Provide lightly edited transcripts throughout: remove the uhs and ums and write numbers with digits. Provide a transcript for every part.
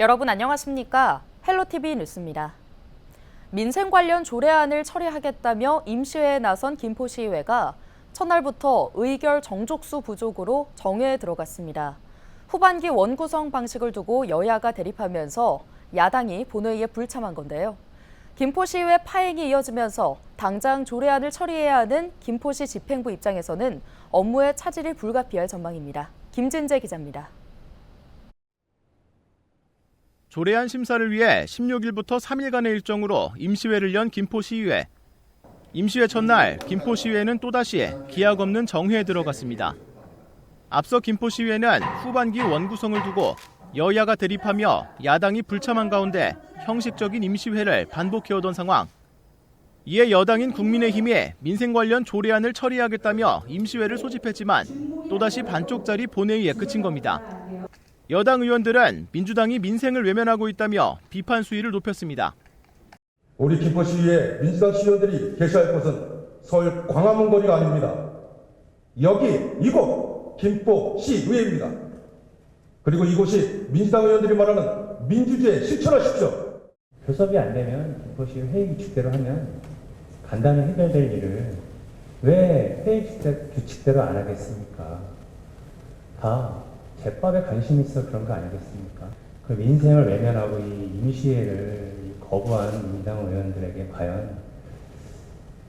여러분 안녕하십니까? 헬로티비 뉴스입니다. 민생 관련 조례안을 처리하겠다며 임시회에 나선 김포시의회가 첫날부터 의결 정족수 부족으로 정회에 들어갔습니다. 후반기 원구성 방식을 두고 여야가 대립하면서 야당이 본회의에 불참한 건데요. 김포시의회 파행이 이어지면서 당장 조례안을 처리해야 하는 김포시 집행부 입장에서는 업무의 차질이 불가피할 전망입니다. 김진재 기자입니다. 조례안 심사를 위해 16일부터 3일간의 일정으로 임시회를 연 김포시의회. 임시회 첫날 김포시의회는 또다시 기약 없는 정회에 들어갔습니다. 앞서 김포시의회는 후반기 원구성을 두고 여야가 대립하며 야당이 불참한 가운데 형식적인 임시회를 반복해오던 상황. 이에 여당인 국민의힘이 민생 관련 조례안을 처리하겠다며 임시회를 소집했지만 또다시 반쪽짜리 본회의에 그친 겁니다. 여당 의원들은 민주당이 민생을 외면하고 있다며 비판 수위를 높였습니다. 우리 김포시의회 민주당 시의원들이 계셔야 할 곳은 서울 광화문 거리가 아닙니다. 이곳 김포시의회입니다. 그리고 이곳이 민주당 의원들이 말하는 민주주의 실천하십시오. 교섭이 안 되면 김포시 회의 규칙대로 하면 간단히 해결될 일을 왜 회의 규칙대로 안 하겠습니까? 다 제법에 관심 있어 그런 거 아니겠습니까? 그 민생을 외면하고 이 임시회를 거부한 민주당 의원들에게 과연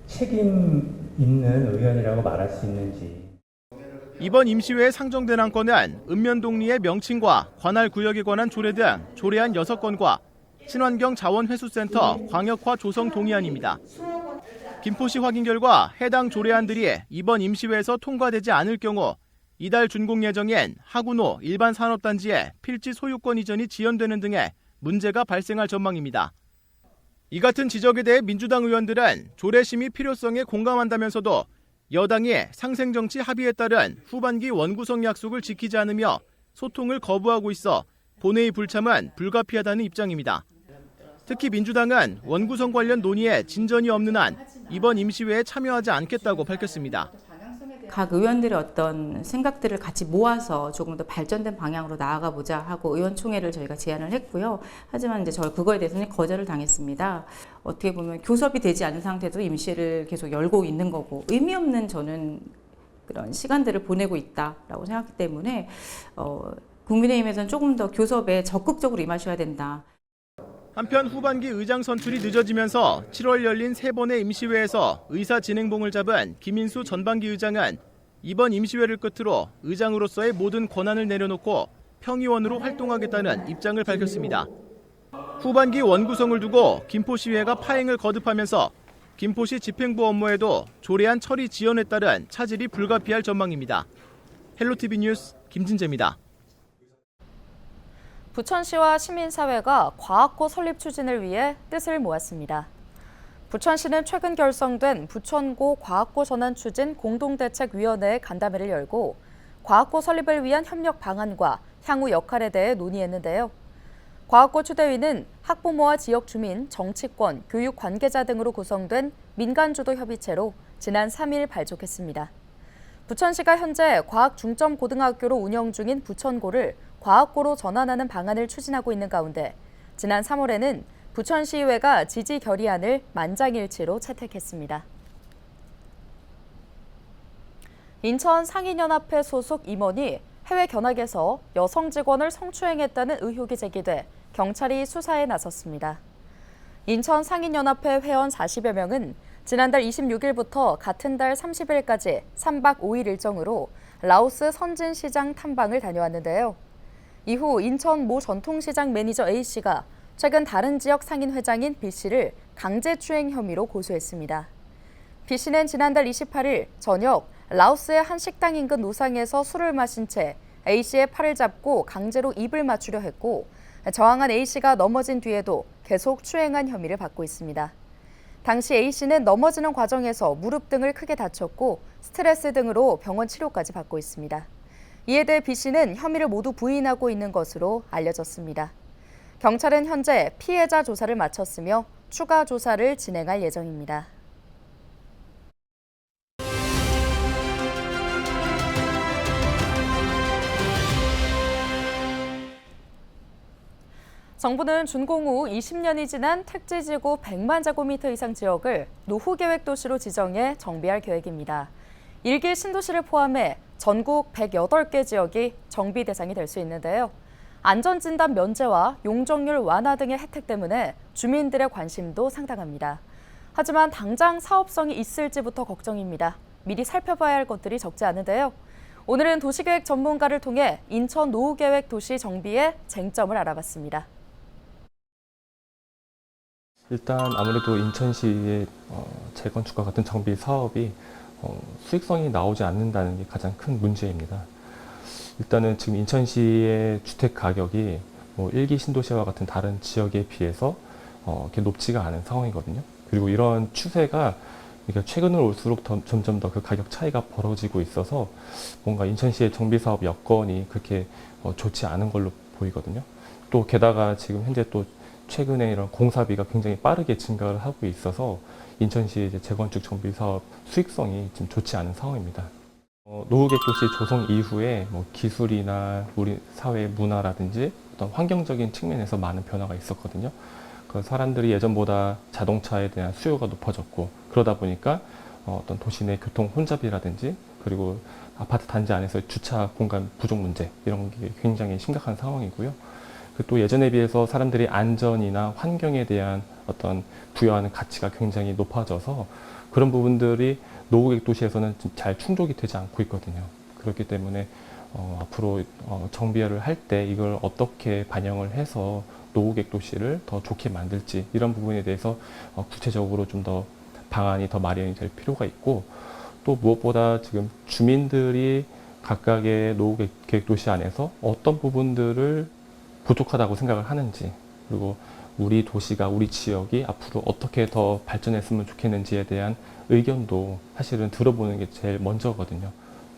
책임 있는 의원이라고 말할 수 있는지. 이번 임시회에 상정된 안건은 읍면동리의 명칭과 관할 구역에 관한 조례 등 조례안 6건과 친환경 자원회수센터 광역화 조성 동의안입니다. 김포시 확인 결과 해당 조례안들이 이번 임시회에서 통과되지 않을 경우 이달 준공 예정인 하구노 일반 산업단지의 필지 소유권 이전이 지연되는 등의 문제가 발생할 전망입니다. 이 같은 지적에 대해 민주당 의원들은 조례 심의 필요성에 공감한다면서도 여당이 상생정치 합의에 따른 후반기 원구성 약속을 지키지 않으며 소통을 거부하고 있어 본회의 불참은 불가피하다는 입장입니다. 특히 민주당은 원구성 관련 논의에 진전이 없는 한 이번 임시회에 참여하지 않겠다고 밝혔습니다. 각 의원들의 어떤 생각들을 같이 모아서 조금 더 발전된 방향으로 나아가 보자 하고 의원총회를 저희가 제안을 했고요. 하지만 이제 저희 그거에 대해서는 거절을 당했습니다. 어떻게 보면 교섭이 되지 않은 상태도 임시회를 계속 열고 있는 거고 의미 없는 저는 그런 시간들을 보내고 있다라고 생각하기 때문에 국민의힘에서는 조금 더 교섭에 적극적으로 임하셔야 된다. 한편 후반기 의장 선출이 늦어지면서 7월 열린 3번의 임시회에서 의사 진행봉을 잡은 김인수 전반기 의장은 이번 임시회를 끝으로 의장으로서의 모든 권한을 내려놓고 평의원으로 활동하겠다는 입장을 밝혔습니다. 후반기 원구성을 두고 김포시의회가 파행을 거듭하면서 김포시 집행부 업무에도 조례안 처리 지연에 따른 차질이 불가피할 전망입니다. 헬로티비 뉴스 김진재입니다. 부천시와 시민사회가 과학고 설립 추진을 위해 뜻을 모았습니다. 부천시는 최근 결성된 부천고 과학고 전환 추진 공동대책위원회 간담회를 열고 과학고 설립을 위한 협력 방안과 향후 역할에 대해 논의했는데요. 과학고 추대위는 학부모와 지역 주민, 정치권, 교육 관계자 등으로 구성된 민간주도 협의체로 지난 3일 발족했습니다. 부천시가 현재 과학중점고등학교로 운영 중인 부천고를 과학고로 전환하는 방안을 추진하고 있는 가운데 지난 3월에는 부천시의회가 지지 결의안을 만장일치로 채택했습니다. 인천 상인연합회 소속 임원이 해외 견학에서 여성 직원을 성추행했다는 의혹이 제기돼 경찰이 수사에 나섰습니다. 인천 상인연합회 회원 40여 명은 지난달 26일부터 같은 달 30일까지 3박 5일 일정으로 라오스 선진시장 탐방을 다녀왔는데요. 이후 인천 모 전통시장 매니저 A씨가 최근 다른 지역 상인 회장인 B씨를 강제추행 혐의로 고소했습니다. B씨는 지난달 28일 저녁 라오스의 한 식당 인근 노상에서 술을 마신 채 A씨의 팔을 잡고 강제로 입을 맞추려 했고 저항한 A씨가 넘어진 뒤에도 계속 추행한 혐의를 받고 있습니다. 당시 A씨는 넘어지는 과정에서 무릎 등을 크게 다쳤고 스트레스 등으로 병원 치료까지 받고 있습니다. 이에 대해 B씨는 혐의를 모두 부인하고 있는 것으로 알려졌습니다. 경찰은 현재 피해자 조사를 마쳤으며 추가 조사를 진행할 예정입니다. 정부는 준공 후 20년이 지난 택지지구 100만 제곱미터 이상 지역을 노후계획 도시로 지정해 정비할 계획입니다. 1기 신도시를 포함해 전국 108개 지역이 정비 대상이 될 수 있는데요. 안전진단 면제와 용적률 완화 등의 혜택 때문에 주민들의 관심도 상당합니다. 하지만 당장 사업성이 있을지부터 걱정입니다. 미리 살펴봐야 할 것들이 적지 않은데요. 오늘은 도시계획 전문가를 통해 인천 노후계획 도시 정비의 쟁점을 알아봤습니다. 일단 아무래도 인천시의 재건축과 같은 정비 사업이 수익성이 나오지 않는다는 게 가장 큰 문제입니다. 일단은 지금 인천시의 주택 가격이 1기 신도시와 같은 다른 지역에 비해서 이렇게 높지가 않은 상황이거든요. 그리고 이런 추세가 최근을 올수록 점점 더 그 가격 차이가 벌어지고 있어서 뭔가 인천시의 정비 사업 여건이 그렇게 좋지 않은 걸로 보이거든요. 또 게다가 지금 현재 또 최근에 이런 공사비가 굉장히 빠르게 증가를 하고 있어서 인천시의 이제 재건축 정비 사업 수익성이 지금 좋지 않은 상황입니다. 노후계획 도시 조성 이후에 기술이나 우리 사회 문화라든지 어떤 환경적인 측면에서 많은 변화가 있었거든요. 그 사람들이 예전보다 자동차에 대한 수요가 높아졌고 그러다 보니까 어떤 도시 내 교통 혼잡이라든지 그리고 아파트 단지 안에서의 주차 공간 부족 문제 이런 게 굉장히 심각한 상황이고요. 또 예전에 비해서 사람들이 안전이나 환경에 대한 어떤 부여하는 가치가 굉장히 높아져서 그런 부분들이 노후계획 도시에서는 잘 충족이 되지 않고 있거든요. 그렇기 때문에 앞으로 정비를 할 때 이걸 어떻게 반영을 해서 노후계획 도시를 더 좋게 만들지 이런 부분에 대해서 구체적으로 좀 더 방안이 더 마련이 될 필요가 있고 또 무엇보다 지금 주민들이 각각의 노후계획 도시 안에서 어떤 부분들을 부족하다고 생각을 하는지 그리고 우리 도시가 우리 지역이 앞으로 어떻게 더 발전했으면 좋겠는지에 대한 의견도 사실은 들어보는 게 제일 먼저거든요.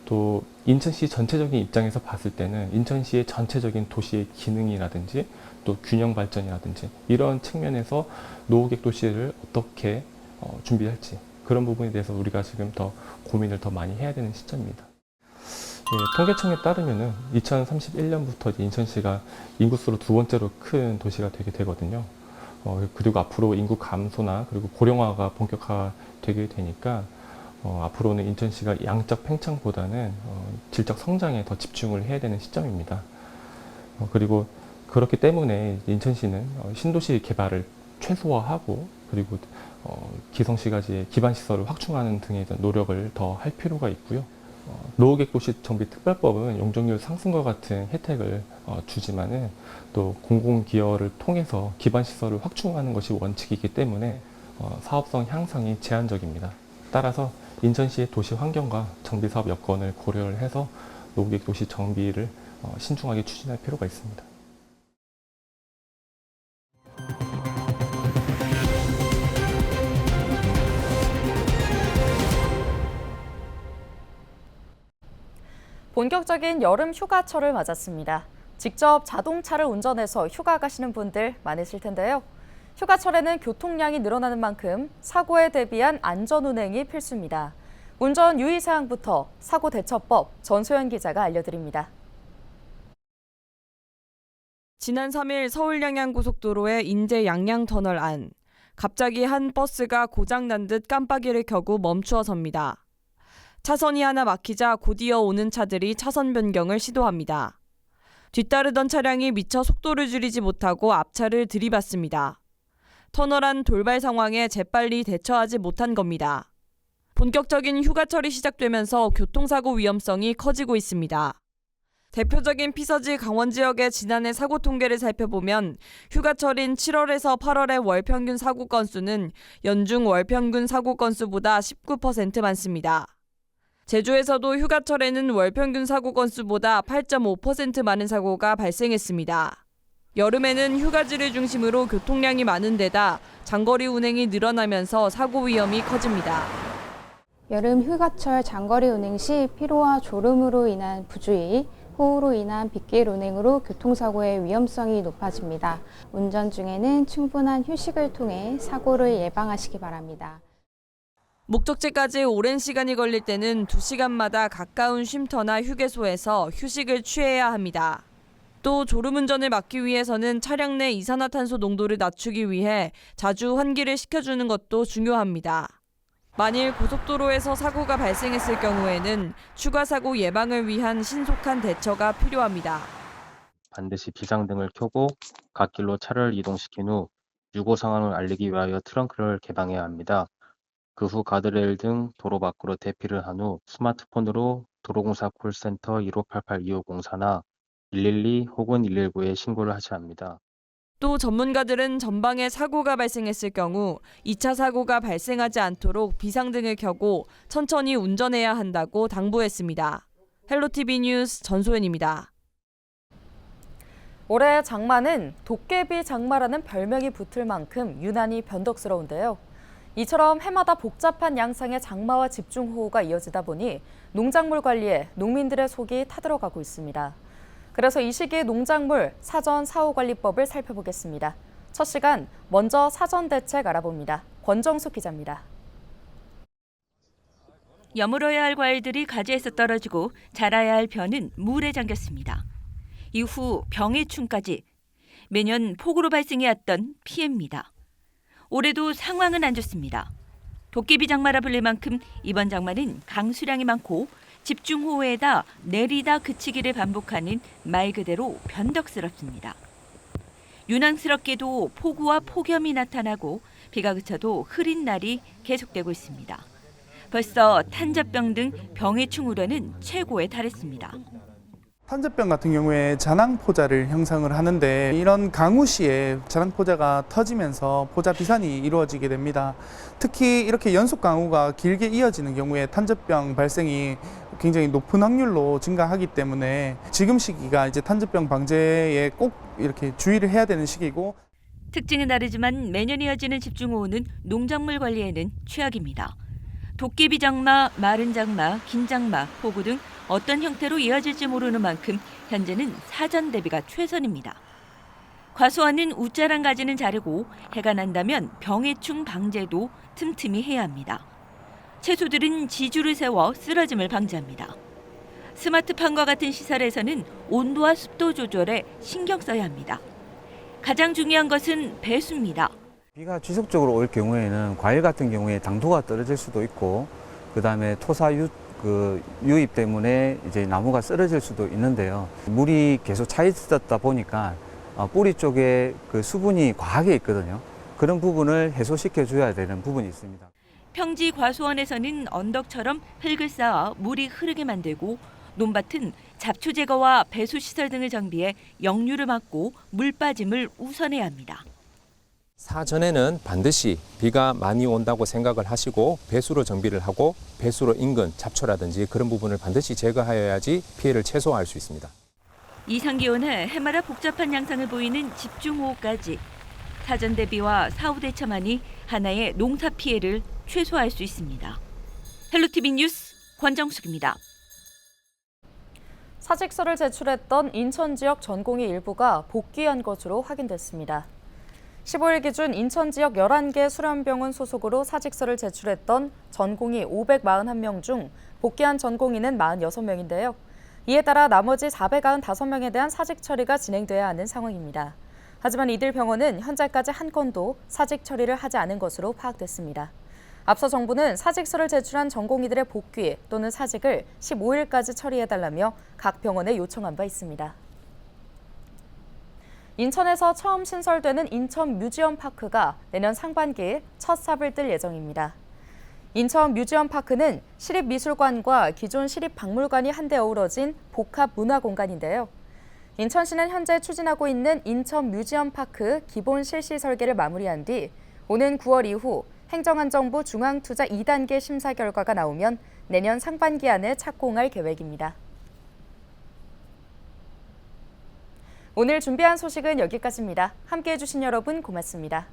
또 인천시 전체적인 입장에서 봤을 때는 인천시의 전체적인 도시의 기능이라든지 또 균형 발전이라든지 이런 측면에서 노후계획 도시를 어떻게 준비할지 그런 부분에 대해서 우리가 지금 더 고민을 더 많이 해야 되는 시점입니다. 통계청에 따르면은 2031년부터 인천시가 인구수로 두 번째로 큰 도시가 되게 되거든요. 그리고 앞으로 인구 감소나 그리고 고령화가 본격화되게 되니까 앞으로는 인천시가 양적 팽창보다는 질적 성장에 더 집중을 해야 되는 시점입니다. 그리고 그렇기 때문에 인천시는 신도시 개발을 최소화하고 그리고 기성시가지의 기반시설을 확충하는 등의 노력을 더 할 필요가 있고요. 노후계획 도시 정비 특별법은 용적률 상승과 같은 혜택을 주지만은 또 공공기여를 통해서 기반시설을 확충하는 것이 원칙이기 때문에 사업성 향상이 제한적입니다. 따라서 인천시의 도시 환경과 정비 사업 여건을 고려를 해서 노후계획 도시 정비를 신중하게 추진할 필요가 있습니다. 본격적인 여름 휴가철을 맞았습니다. 직접 자동차를 운전해서 휴가 가시는 분들 많으실 텐데요. 휴가철에는 교통량이 늘어나는 만큼 사고에 대비한 안전운행이 필수입니다. 운전 유의사항부터 사고 대처법 전소연 기자가 알려드립니다. 지난 3일 서울 양양 고속도로의 인제 양양터널 안. 갑자기 한 버스가 고장난 듯 깜빡이를 켜고 멈추어 섭니다. 차선이 하나 막히자 곧이어 오는 차들이 차선 변경을 시도합니다. 뒤따르던 차량이 미처 속도를 줄이지 못하고 앞차를 들이받습니다. 터널 안 돌발 상황에 재빨리 대처하지 못한 겁니다. 본격적인 휴가철이 시작되면서 교통사고 위험성이 커지고 있습니다. 대표적인 피서지 강원 지역의 지난해 사고 통계를 살펴보면 휴가철인 7월에서 8월의 월 평균 사고 건수는 연중 월 평균 사고 건수보다 19% 많습니다. 제주에서도 휴가철에는 월 평균 사고 건수보다 8.5% 많은 사고가 발생했습니다. 여름에는 휴가지를 중심으로 교통량이 많은 데다 장거리 운행이 늘어나면서 사고 위험이 커집니다. 여름 휴가철 장거리 운행 시 피로와 졸음으로 인한 부주의, 호우로 인한 빗길 운행으로 교통사고의 위험성이 높아집니다. 운전 중에는 충분한 휴식을 통해 사고를 예방하시기 바랍니다. 목적지까지 오랜 시간이 걸릴 때는 2시간마다 가까운 쉼터나 휴게소에서 휴식을 취해야 합니다. 또 졸음운전을 막기 위해서는 차량 내 이산화탄소 농도를 낮추기 위해 자주 환기를 시켜주는 것도 중요합니다. 만일 고속도로에서 사고가 발생했을 경우에는 추가 사고 예방을 위한 신속한 대처가 필요합니다. 반드시 비상등을 켜고 갓길로 차를 이동시킨 후 유고 상황을 알리기 위하여 트렁크를 개방해야 합니다. 그 후 가드레일 등 도로 밖으로 대피를 한 후 스마트폰으로 도로공사 콜센터 1588-2504나 112 혹은 119에 신고를 하셔야 합니다. 또 전문가들은 전방에 사고가 발생했을 경우 2차 사고가 발생하지 않도록 비상등을 켜고 천천히 운전해야 한다고 당부했습니다. 헬로티비 뉴스 전소연입니다. 올해 장마는 도깨비 장마라는 별명이 붙을 만큼 유난히 변덕스러운데요. 이처럼 해마다 복잡한 양상의 장마와 집중호우가 이어지다 보니 농작물 관리에 농민들의 속이 타들어가고 있습니다. 그래서 이 시기 농작물 사전 사후관리법을 살펴보겠습니다. 첫 시간 먼저 사전 대책 알아봅니다. 권정숙 기자입니다. 여물어야 할 과일들이 가지에서 떨어지고 자라야 할 벼는 물에 잠겼습니다. 이후 병해충까지 매년 폭우로 발생해왔던 피해입니다. 올해도 상황은 안 좋습니다. 도깨비 장마라 불릴 만큼 이번 장마는 강수량이 많고 집중호우에다 내리다 그치기를 반복하는 말 그대로 변덕스럽습니다. 유난스럽게도 폭우와 폭염이 나타나고 비가 그쳐도 흐린 날이 계속되고 있습니다. 벌써 탄저병 등 병해충 우려는 최고에 달했습니다. 탄저병 같은 경우에 잔황포자를 형성을 하는데 이런 강우 시에 잔황포자가 터지면서 포자 비산이 이루어지게 됩니다. 특히 이렇게 연속 강우가 길게 이어지는 경우에 탄저병 발생이 굉장히 높은 확률로 증가하기 때문에 지금 시기가 이제 탄저병 방제에 꼭 이렇게 주의를 해야 되는 시기고, 특징은 다르지만 매년 이어지는 집중호우는 농작물 관리에는 최악입니다. 도깨비 장마, 마른 장마, 긴 장마, 폭우 등 어떤 형태로 이어질지 모르는 만큼 현재는 사전 대비가 최선입니다. 과수원은 웃자랑 가지는 자르고 해가 난다면 병해충 방제도 틈틈이 해야 합니다. 채소들은 지주를 세워 쓰러짐을 방지합니다. 스마트팜과 같은 시설에서는 온도와 습도 조절에 신경 써야 합니다. 가장 중요한 것은 배수입니다. 비가 지속적으로 올 경우에는 과일 같은 경우에 당도가 떨어질 수도 있고, 그다음에 토사 유입 때문에 이제 나무가 쓰러질 수도 있는데요. 물이 계속 차 있었다 보니까 뿌리 쪽에 그 수분이 과하게 있거든요. 그런 부분을 해소시켜 줘야 되는 부분이 있습니다. 평지 과수원에서는 언덕처럼 흙을 쌓아 물이 흐르게 만들고, 논밭은 잡초 제거와 배수 시설 등을 정비해 역류를 막고 물 빠짐을 우선해야 합니다. 사전에는 반드시 비가 많이 온다고 생각을 하시고 배수로 정비를 하고 배수로 인근 잡초라든지 그런 부분을 반드시 제거하여야지 피해를 최소화할 수 있습니다. 이상 기온에 해마다 복잡한 양상을 보이는 집중호우까지 사전 대비와 사후 대처만이 하나의 농사 피해를 최소화할 수 있습니다. 헬로티비 뉴스 권정숙입니다. 사직서를 제출했던 인천 지역 전공의 일부가 복귀한 것으로 확인됐습니다. 15일 기준 인천 지역 11개 수련병원 소속으로 사직서를 제출했던 전공의 541명 중 복귀한 전공의는 46명인데요. 이에 따라 나머지 495명에 대한 사직 처리가 진행돼야 하는 상황입니다. 하지만 이들 병원은 현재까지 한 건도 사직 처리를 하지 않은 것으로 파악됐습니다. 앞서 정부는 사직서를 제출한 전공의들의 복귀 또는 사직을 15일까지 처리해달라며 각 병원에 요청한 바 있습니다. 인천에서 처음 신설되는 인천 뮤지엄 파크가 내년 상반기에 첫 삽을 뜰 예정입니다. 인천 뮤지엄 파크는 시립미술관과 기존 시립박물관이 한데 어우러진 복합 문화 공간인데요. 인천시는 현재 추진하고 있는 인천 뮤지엄 파크 기본 실시 설계를 마무리한 뒤 오는 9월 이후 행정안정부 중앙투자 2단계 심사 결과가 나오면 내년 상반기 안에 착공할 계획입니다. 오늘 준비한 소식은 여기까지입니다. 함께해 주신 여러분 고맙습니다.